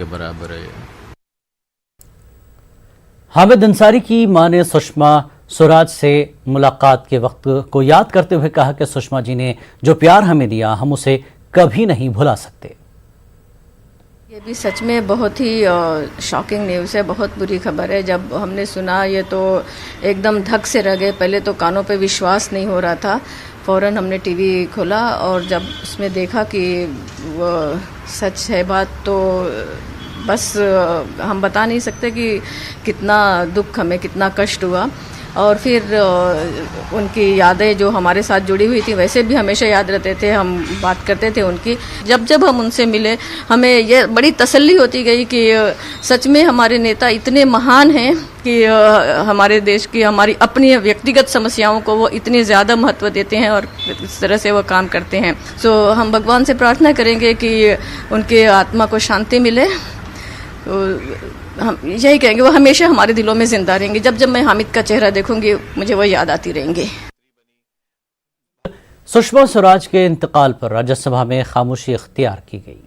के बराबर है। हामिद अंसारी की मां ने सुषमा स्वराज से मुलाकात के वक्त को याद करते हुए कहा कि सुषमा जी ने जो प्यार हमें दिया हम उसे कभी नहीं भुला सकते। ये भी सच में बहुत ही शॉकिंग न्यूज़ है, बहुत बुरी खबर है। जब हमने सुना ये तो एकदम धक से रह गए। पहले तो कानों पे विश्वास नहीं हो रहा था। फ़ौरन हमने टीवी खोला और जब उसमें देखा कि वो सच है बात, तो बस हम बता नहीं सकते कि कितना दुख हमें, कितना कष्ट हुआ। और फिर उनकी यादें जो हमारे साथ जुड़ी हुई थी वैसे भी हमेशा याद रहते थे, हम बात करते थे उनकी। जब जब हम उनसे मिले हमें ये बड़ी तसल्ली होती गई कि सच में हमारे नेता इतने महान हैं कि हमारे देश की, हमारी अपनी व्यक्तिगत समस्याओं को वो इतने ज़्यादा महत्व देते हैं और इस तरह से वो काम करते हैं। सो हम भगवान से प्रार्थना करेंगे कि उनके आत्मा को शांति मिले। तो हम यही कहेंगे वो हमेशा हमारे दिलों में जिंदा रहेंगे। जब जब मैं हामिद का चेहरा देखूंगी मुझे वो याद आती रहेंगी। सुषमा स्वराज के इंतकाल पर राज्यसभा में खामोशी इख्तियार की गई।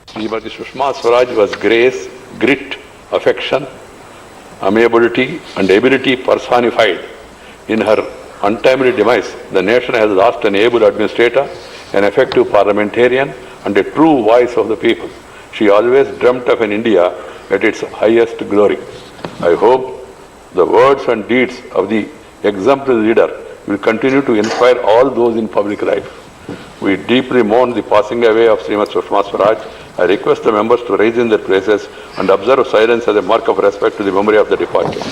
Srimati Sushma Swaraj was grace, grit, affection, amiability and ability personified. In her untimely demise, the nation has lost an able administrator, an effective parliamentarian and a true voice of the people. She always dreamt of an India at its highest glory. I hope the words and deeds of the exemplary leader will continue to inspire all those in public life. We deeply mourn the passing away of Srimati Sushma Swaraj. I request the members to rise in their places and observe silence as a mark of respect to the memory of the departed.